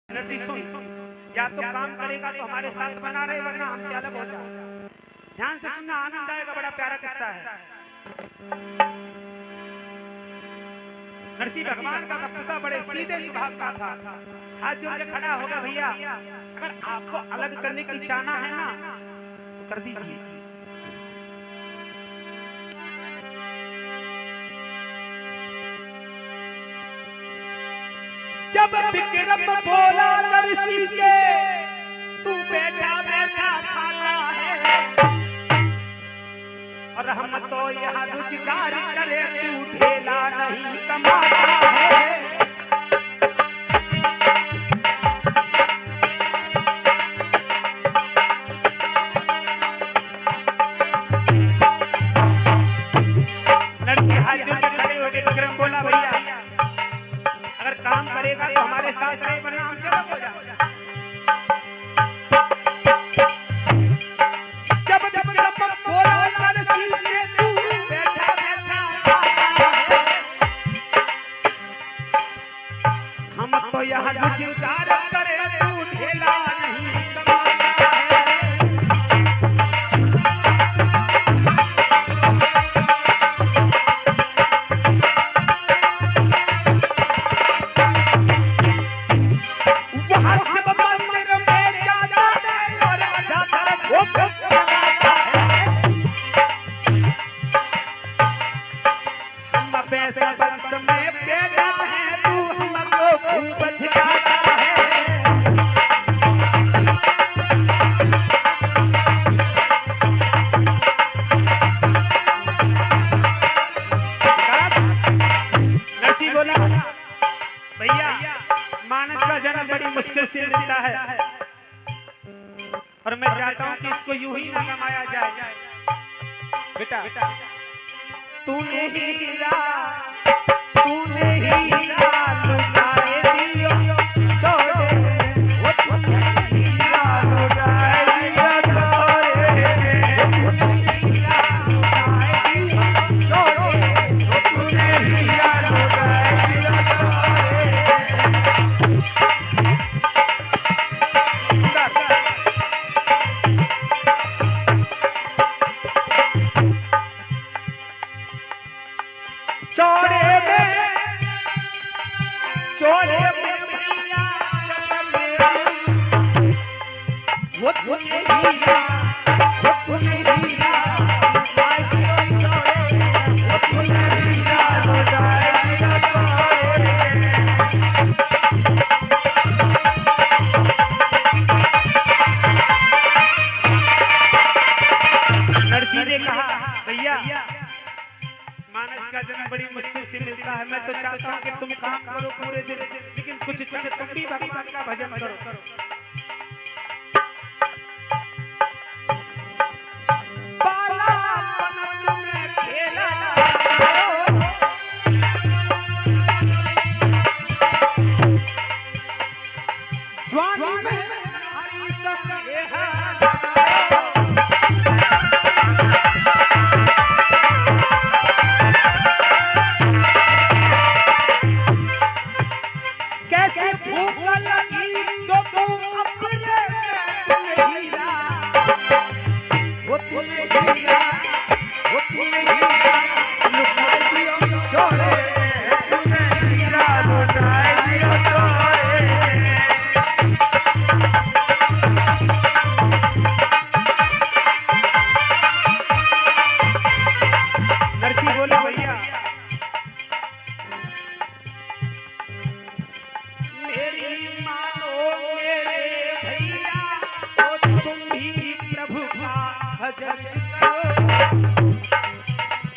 नरसी सुन, या तो काम करेगा तो हमारे साथ बना रहे, वरना हमसे अलग हो जा। ध्यान से सुनना, आनंद आएगा। बड़ा प्यारा किस्सा है। नरसी भगवान का भक्त था, बड़े सीधे स्वभाव का था। हाथ जोड़ के खड़ा होगा, भैया अगर आपको अलग करने की चाहना है ना तो कर दीजिए। जब विक्रम बोला नरसी से, तू बैठा बैठा खाता है, और हम तो यहाँ रोजगार करे, तू ढेला नहीं कमाता है। नरसी हाथ जोड़ के खड़े हो गए। विक्रम बोला, भैया अगर काम करेगा तो हमारे साथ रहे, वरना हमसे अलग हो जा। जब विक्रम बोला नरसी से, तू बैठा बैठा हम तो यहाँ रोजगार करे, तू ढेला नहीं कमाता है। पैसा बंस में पैदा है, तू हमको खूब दिखाता है। नरसी बोला, भैया मानस का जन्म बड़ी मुश्किल से मिलता है, और मैं चाहता हूँ कि इसको यूं ही ना कमाया जाए। बेटा तूने हीरा लुटाए दियो, छोड़े वो तूने हीरा लुटाए दियो, छोड़े वो तूने हीरा लुटाए दियो। नरसी ने कहा, भैया मानस का जन्म बड़ी मुश्किल से मिलता है, मैं तो चाहता हूँ कि तुम काम करो पूरे दिन, लेकिन कुछ क्षण तुम भी भगवान का भजन करो।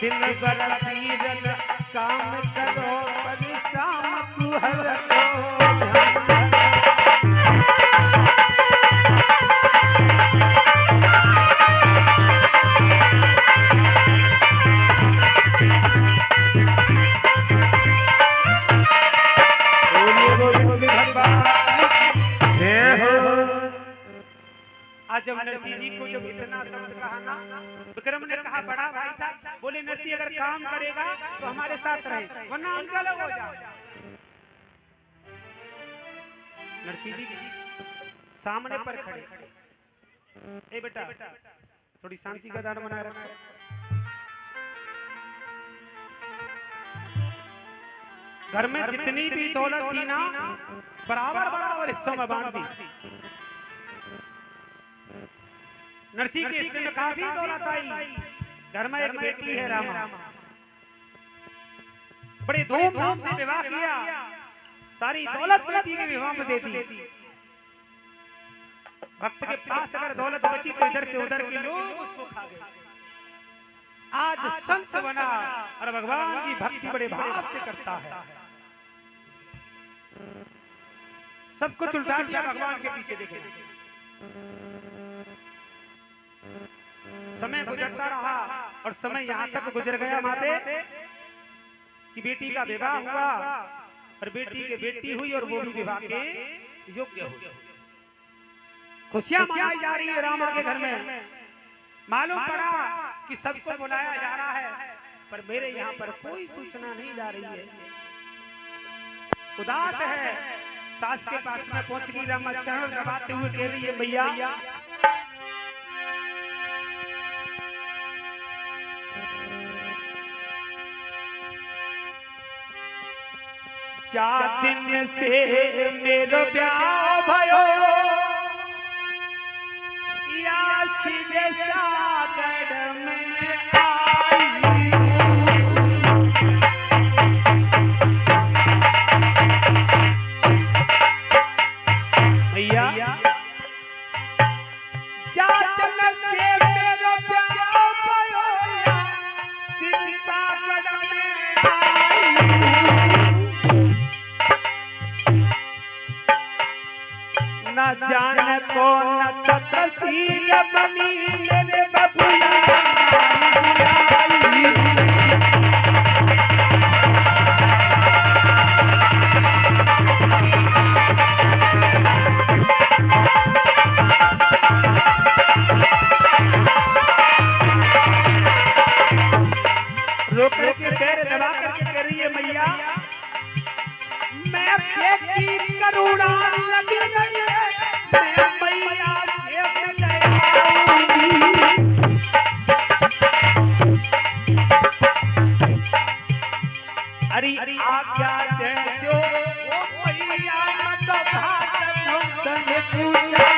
दिन भर तीरन काम करो, पर शाम कुहर आज जब नरसी जी को जब इतना शब्द कहा ना, विक्रम ने कहा, बड़ा भाई था, बोले नरसी अगर काम करेगा तो हमारे साथ रहे, वरना हमसे अलग हो जा। नरसिंह जी सामने पर खड़े, ए बेटा थोड़ी शांति का दान बनाए रखो। घर में जितनी भी दौलत थी ना बराबर बराबर हिस्सों में बांट दी। नरसिंह के हिस्से में काफी दौलत आई। घर में एक बेटी है रामा, बड़े धूमधाम से विवाह किया, सारी दौलत बेटी के विवाह में दे दी। भक्त के पास अगर दौलत बची तो इधर से उधर के लोग उसको खा गए। आज संत बना और भगवान की भक्ति बड़े भाव से करता है। सब कुछ उल्टा दिया भगवान के पीछे देखे। समय गुजरता रहा और समय यहाँ तक गुजर गया माते कि बेटी का विवाह हुआ और बेटी के बेटी हुई और वो भी विवाह के योग्य हुई। खुशियां मनाई जा रही है रामा के घर में। मालूम पड़ा कि सबको बुलाया जा रहा है पर मेरे यहाँ पर कोई सूचना नहीं जा रही है। उदास है। सास के पास में पहुंच गई रामा, चरण दबाते हुए कह रही है भैया चार दिन से मेरो ब्याह भयो या सीधे सागर में आई। भैया चार दिन से मेरो ब्याह भयो या सीधे सागर में आई। न जान कौन तसील बनी मेरे बबुआ रोक के पैर दबा करके कह रही है मैया मैं की करुणा लगी नहीं है, मैं मैया से मिले अरे आज्ञा दे दो ओ मैया मत भाग तुमने पूछा।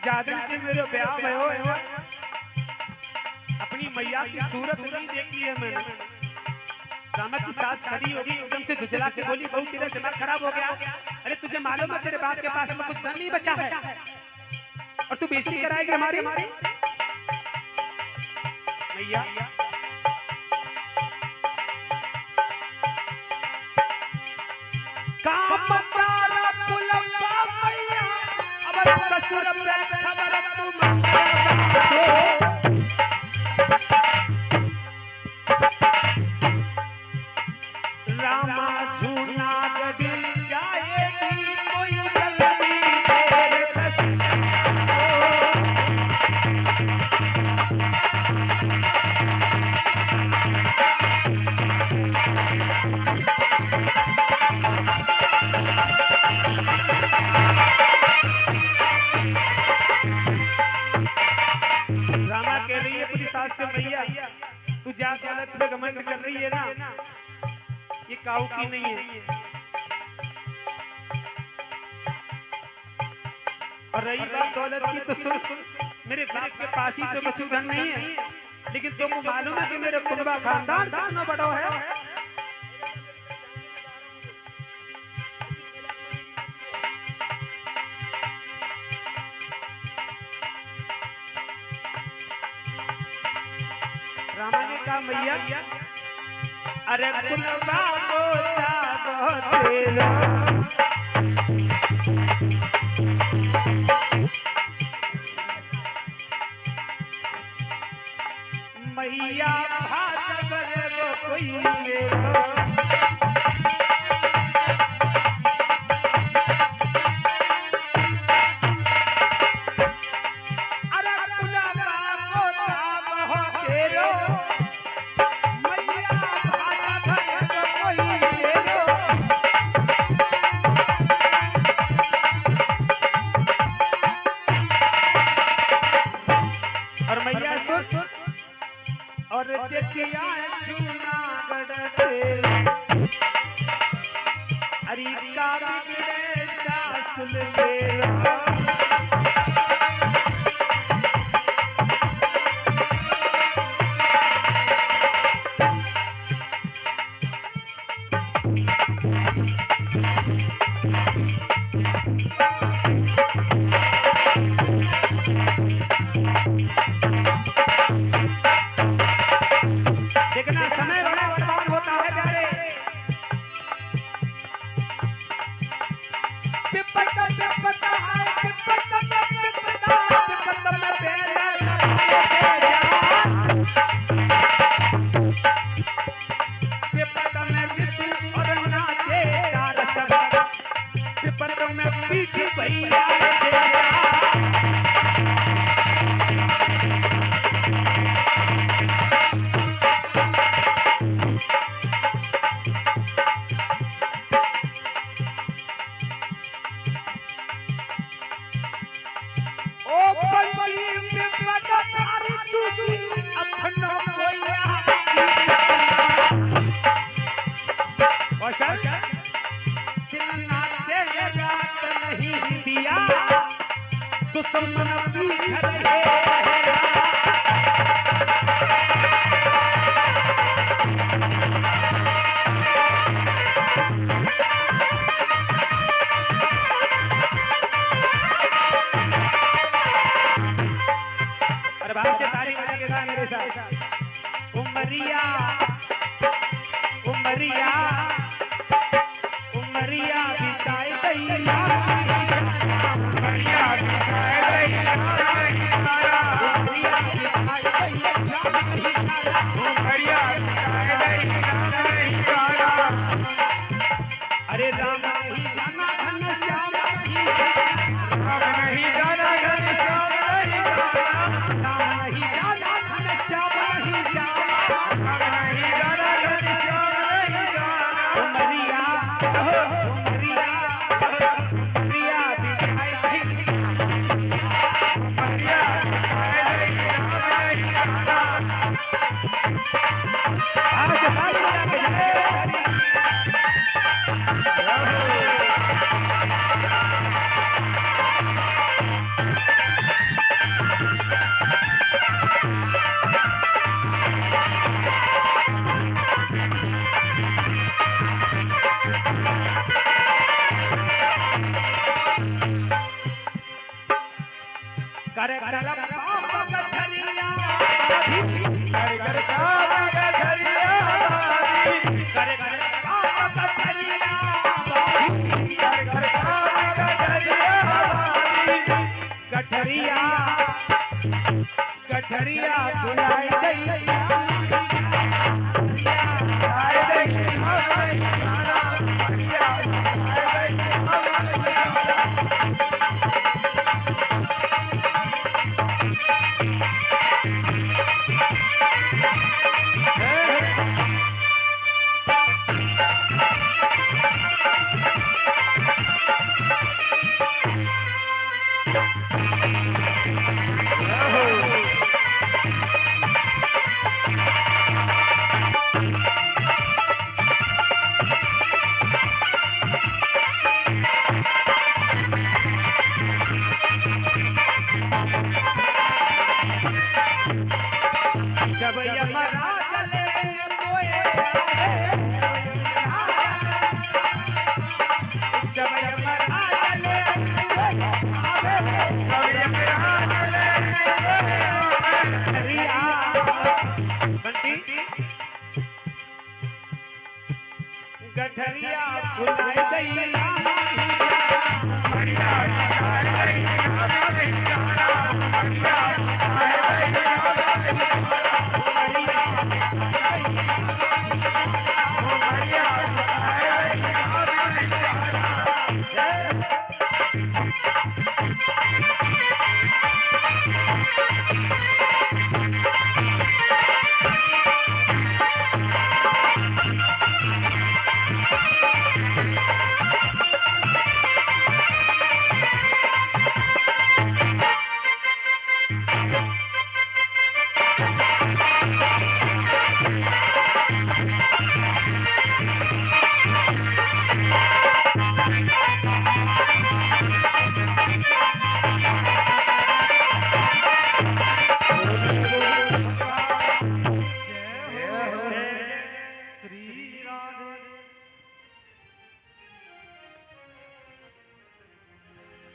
जादन से मेरे ब्याह भयो है, अपनी मैया की सूरत नहीं देखी है मैंने। रामा की सास खड़ी होगी एकदम से झुझला के बोली बहुत तेरा दिमाग खराब हो गया। अरे तुझे मालूम है तेरे बाप के पास में कुछ धन नहीं बचा है और तू बेइज्जती कराएगी हमारी। मैया कामतारा पुलम्बा मैया अब ससुर पे खबर तुम रामा झूना गदिल जाएगी कोई जल्दी से रामा कह रही है अपनी सास से मैया तू जा दौलत पे घमंड कर रही है ना, ये काऊ की नहीं है। और रही बात दौलत की तो सुन, मेरे बाप के पास ही तो कुछ धन नहीं है, लेकिन तुमको मालूम है कि मेरे कुनबा खानदान कितना बड़ा है। रामा ने कहा मैया अरे कुनबा को तेरा मैया भात बरे कोई मेरा देखना समय बड़ा बर्बाद होता है प्यारे। पिपता पिपता है पिपता पिपता पिपता में बेला पिपता में बिल्ली और नाचे तार सब पिपता में पीठ भैया दुश्मन पीठ अरे बाहर से ताली बजा के गा मेरे साथ। उमरिया उमरिया उमरिया बिताई दैया उमरिया बिताई दैया उमरिया बिताई दैया उमरिया बिताई दैया। अरे राम नहीं जाना घन श्याम नहीं राम नहीं जाना घन श्याम नहीं राम नहीं जाना घन श्याम नहीं राम नहीं जाना घन श्याम नहीं उमरिया उमरिया उमरिया बिताई दैया उमरिया बिताई दैया। आज ताली बजा के जाए कर कर पाप गठरिया कर कर पाप गठरिया कर कर पाप गठरिया कर कर पाप गठरिया गठरिया बुलाई दैया बुलाई जब यमराज चले कोए जब यमराज चले जब यमराज चले रिया बंटी गठरिया बुलाई दैया बढ़िया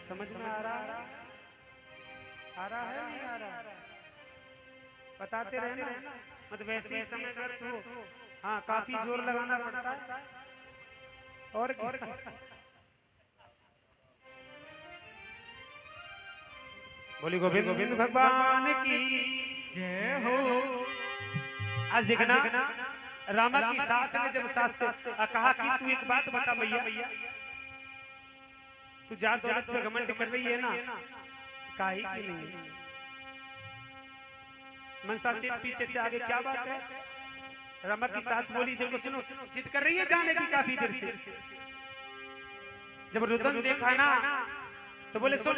समझ में आ रहा है? आ रहा है नहीं आ रहा? बताते रहना, मतलब वैसे ही समय व्यर्थ हो। हाँ, काफी जोर लगाना पड़ता है। और बोली गोविंद गोविंद भगवान की जय हो। आज देखना रामा की सास ने जब सास से कहा कि तू एक बात बता भैया, तू जात दौलत पे घमंड कर रही है ना, काहे की नहीं? मनसा से पीछे से आगे क्या बात है? रामा की सास बोली देखो सुनो, जिद कर रही है जाने की काफी देर से। जब रुदन देखा ना तो बोले सुन,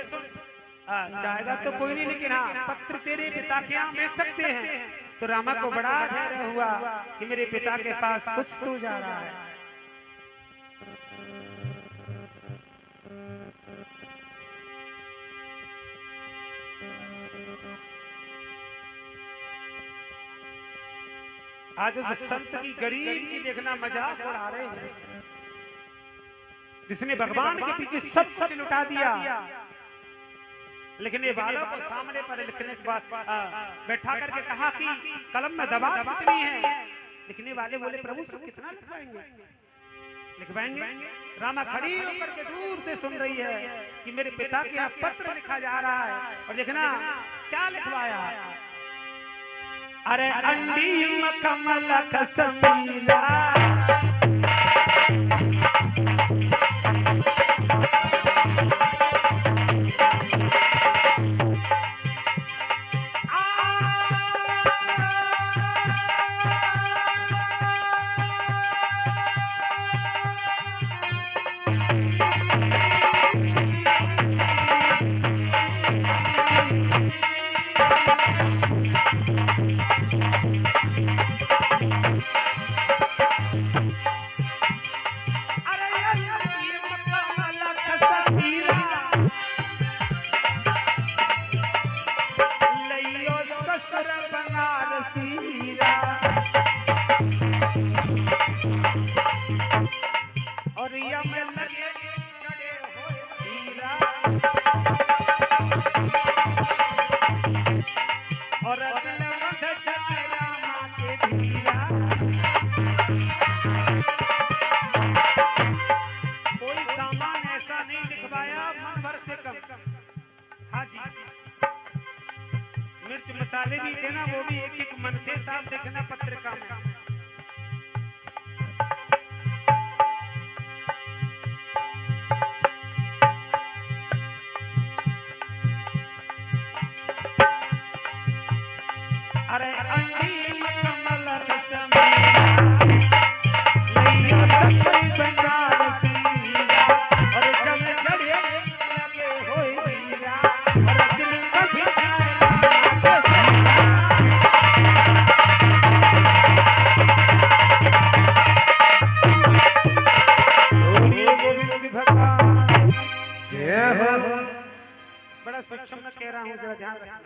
जाएगा तो कोई नहीं, लेकिन हाँ पत्र तेरे पिता के यहाँ भेज सकते हैं। तो रामा को बड़ा धैर्य हुआ कि मेरे पिता के पास कुछ तो जा रहा है। आज उस संत की गरीब की देखना मजाक उड़ा रहे हैं, जिसने भगवान के पीछे सब कुछ लुटा दिया, लेकिन ये बालक को सामने पर लिखने के बाद बैठा करके कहा कि कलम में दबाव कितनी है। लिखने वाले बोले प्रभु सब कितना लिखवाएंगे? लिखवाएंगे। रामा खड़ी होकर के दूर से सुन रही है कि मेरे पिता के यहाँ पत्र लिखा जा रहा है, और देखना क्या लिखवाया। अरे अंडी कमल खसमीला, मिर्च मसाले भी थे ना, वो भी एक एक मन थे साहब। देखना पत्रिका में अरे अंडी कमल बड़ा सूक्ष्म में कह रहा हूँ, जरा ध्यान रखना।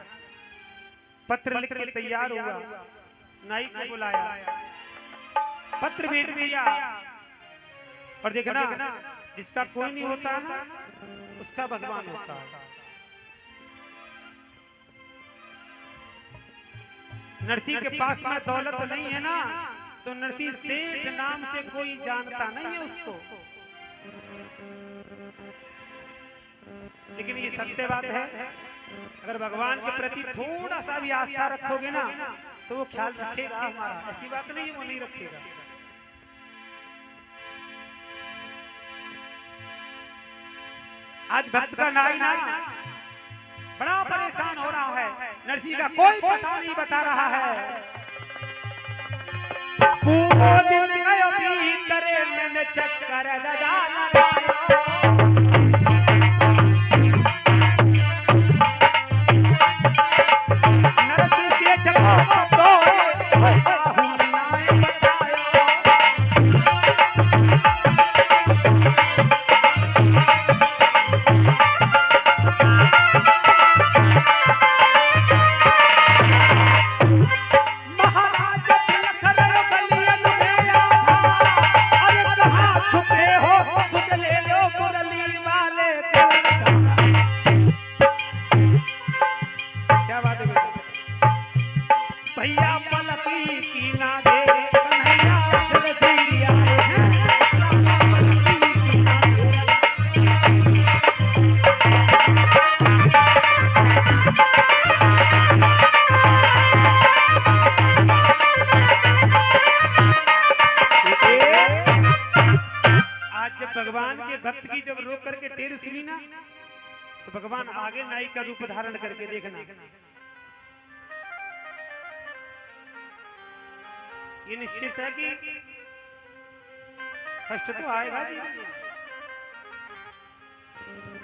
पत्र लिख के तैयार हुआ, नाई को बुलाया, पत्र भेज दिया, और देखना जिसका कोई नहीं होता ना उसका भगवान होता है। नरसी के पास में दौलत नहीं है ना, तो नरसी सेठ नाम से कोई जानता नहीं है उसको, लेकिन ये सत्य बात है। अगर भगवान के प्रति थोड़ा सा भी आस्था रखोगे ना तो वो ख्याल रखेगा हमारा, ऐसी बात नहीं वो नहीं रखेगा। आज भक्त का नाई ना बड़ा परेशान हो रहा है, नरसी का कोई पता नहीं बता रहा है। पूरा दिन गयो भीतरे मैंने चक्कर लगाया, छुपे हो सुगले जब भगवान के भक्त की जब रोक करके टेर सुनी ना, तो भगवान आगे नाई का रूप धारण करके देखना, ये निश्चित है कि कष्ट तो आएगा,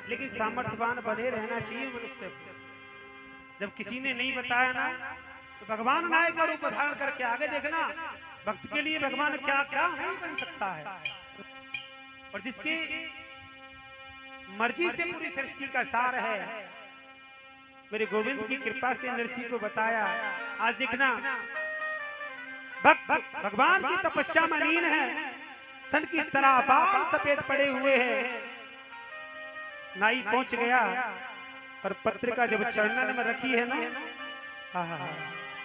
लेकिन सामर्थ्यवान बने रहना चाहिए मनुष्य को। जब किसी ने नहीं बताया ना, तो भगवान नाय का रूप धारण करके आगे देखना, भक्त के लिए भगवान क्या क्या नहीं बन सकता है। और जिसकी मर्जी से पूरी सृष्टि का सार है, मेरे गोविंद की कृपा से नरसिंह को बताया। आज देखना भक्त भगवान की तपस्या में लीन है, सन की तरह बाल सफेद पड़े हुए हैं। नाई पहुंच गया और पत्रिका जब चरणन में रखी है ना,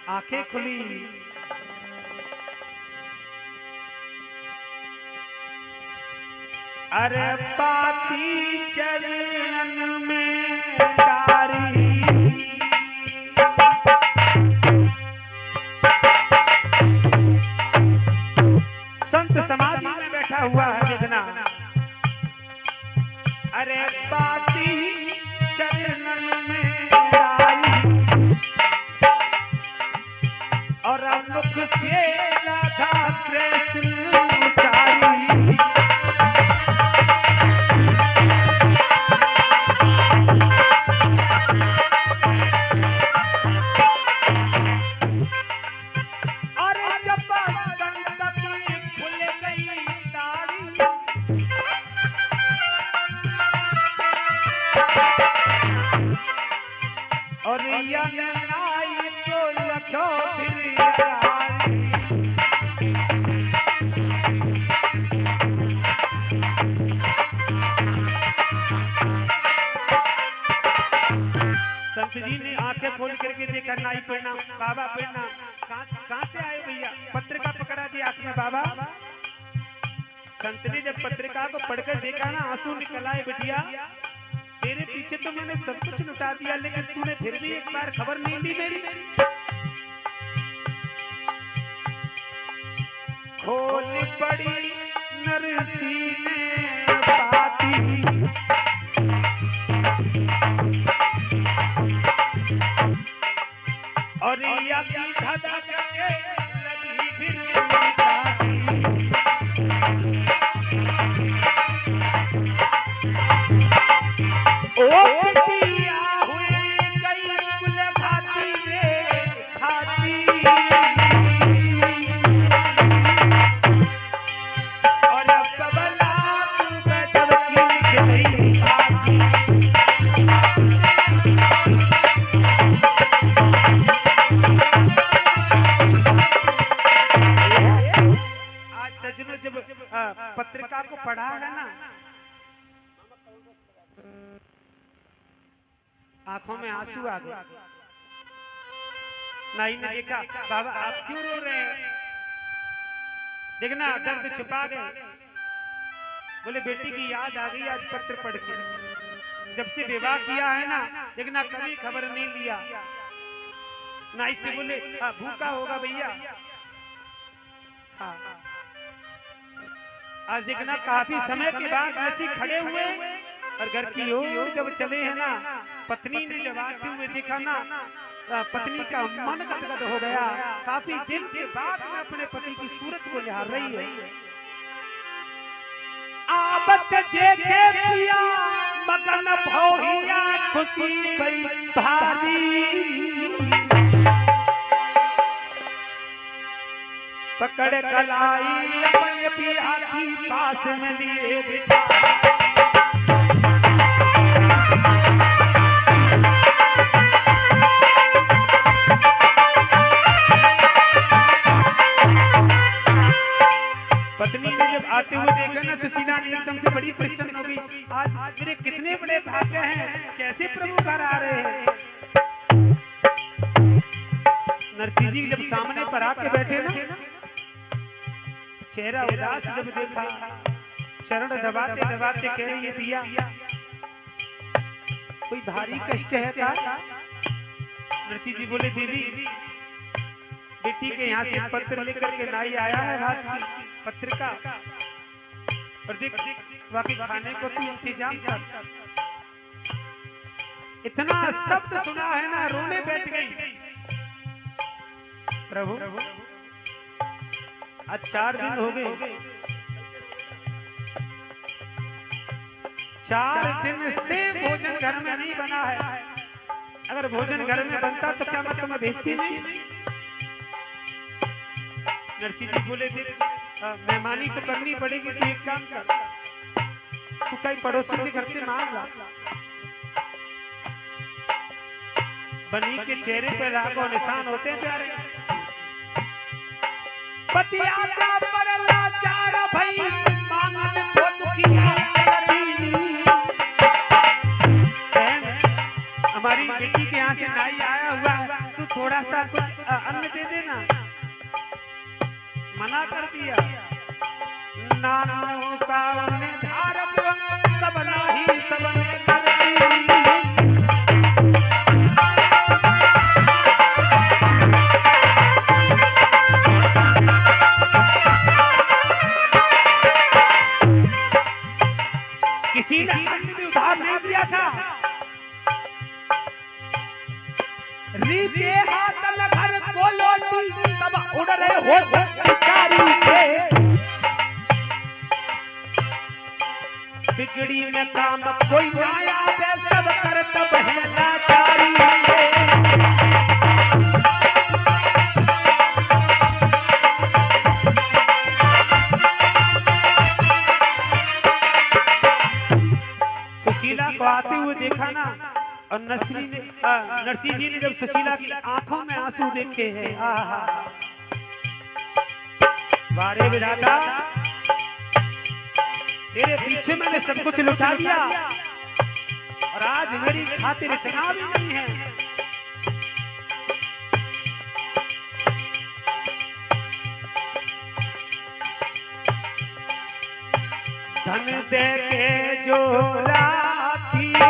आंखें खुली, अरे पाती चरणन में डारी, संत समाधि में बैठा हुआ है देखना, अरे पाती चरणन में डारी, और मुख से राधा कृष्ण उचारी, और नाई को लखो फिर संत जी ने आंखें खोल करके देखा, नाई प्रणाम, बाबा प्रणाम, कहां से आए भैया? पत्रिका पकड़ा दी आंख में बाबा। संत ने जब पत्रिका को पढ़कर देखा ना, आंसू निकल आए, बिटिया तेरे पीछे तो मैंने सब कुछ लुटा दिया, लेकिन तूने फिर भी एक बार खबर नहीं ली मेरी। खोल पड़ी नरसिंह ने पाती, और या की धधा करके लगी फिर ओ पिटिया हुई गई कुल खाती रे खाती, और अब कबला तू गजब की निकली खाती। आज सज्जनों जब पत्रिका को पढ़ा है ना, आंखों में आंसू आ गए। नाई ने देखा, बाबा आप क्यों रो रहे हैं? देखना दर्द छुपा गए। बोले बेटी की याद आ गई आज पत्र पढ़ के, जब से विवाह किया है ना, देखना कभी खबर नहीं लिया। नाई से बोले भूखा होगा भैया। हाँ, आज देखना काफी समय के बाद ऐसे खड़े हुए और घर की ओर जब चले हैं ना, पत्नी ने जब आते हुए देखा ना, पत्नी का मन गदगद हो गया। काफी दिन के बाद में अपने पति की सूरत को निहार रही है। आबत जेके पिया मगन भौहिया खुशी भई भारी, पकड़ कलाई अपने पिया की पास में लिए बिठा। पत्नी ने जब आते हुए देखा ना, तो सीना एकदम से बड़ी प्रसन्न हो गई। आज मेरे कितने बड़े भाग्य हैं, कैसे प्रभु घर आ रहे हैं। नरसिंह जी जब सामने पर आके बैठे ना, चेहरा उदास जब देखा, चरण दबाते दबाते कह रही है पिया कोई भारी कष्ट है क्या? नरसिंह जी बोले देवी बेटी के यहाँ से पत्र लेकर के नाई आया है, रात की पत्रिका। और देख बाकी खाने को तू इंतजाम कर। इतना शब्द सुना है ना, रोने बैठ गई। प्रभु आज 4 दिन हो गए, 4 दिन से भोजन घर में नहीं बना है। अगर भोजन घर में बनता तो क्या मैं तुम्हें भेजती नहीं? नरसी जी बोले मेहमानी तो करनी पड़ेगी, तो एक काम कर, तू कई पड़ोसी के घर से मांग ला। बनी के चेहरे पे रागो निशान होते हैं प्यारे। पतिया का पर लाचार भई मांगन को दुखिया हमारी बेटी के यहाँ से नाई आया हुआ, तू थोड़ा सा कुछ अन्न दे देना। मना कर दिया। नानों का धारक सब नाही सबने किसी ने अन्न भी उधार नहीं दिया था। रीते हाथ न घर को लौटी तब उड़ रहे हो बिचारी के। बिगड़ी में काम कोई आया बे सब कर तब है लाचारी सुशीला को आते हुए देखा ना, और नरसी जी ने जब सुशीला की आंखों में आंसू देखे हैं, वारे विधाता तेरे पीछे मैंने सब कुछ लुटा दिया और आज मेरी खातिर इतना भी नहीं है। धन दे के जो राखिए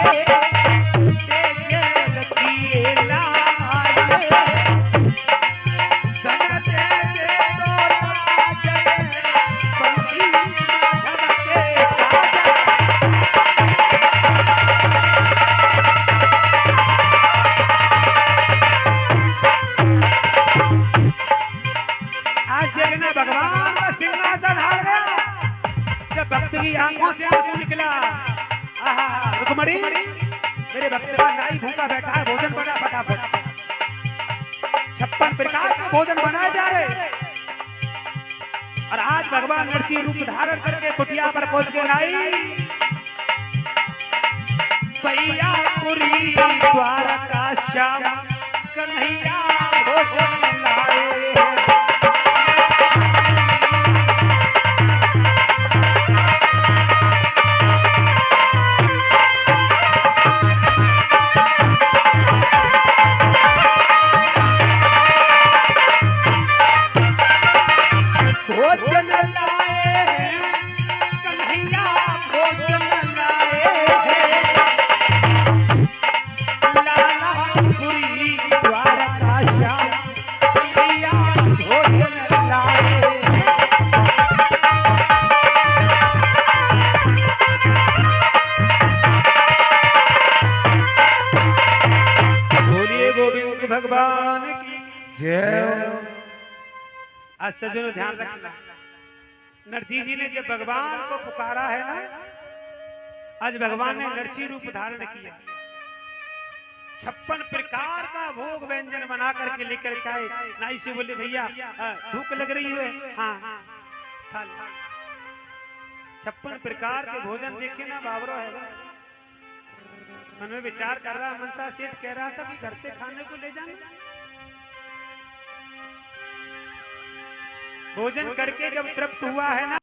भगवान का सिंहासन हार गया जब भक्त की आंखों से आंसू निकला। रुकमणी मेरे भक्त का नाई भूखा बैठा है, भोजन बना फटाफट। 56 प्रकार का भोजन बनाए जा रहे और आज भगवान नरसिंह रूप धारण करके कुटिया पर पहुंच के नाई भैया पुरी द्वारका श्याम कन्हैया भोजन लाए। भगवान की जय। आज सज्जनों ध्यान रखना, नरसिंह जी ने जब भगवान को पुकारा है ना, आज भगवान ने नरसिंह रूप धारण किया। 56 प्रकार का भोग व्यंजन बना करके लेकर के आए। नाई से बोले भैया भूख लग रही है, हाँ खा लो। 56 प्रकार के भोजन देखे ना बाबरो है। मन में विचार कर रहा, मनसा सेठ कह रहा था कि घर से खाने को ले जाना। भोजन करके जब तृप्त हुआ है ना,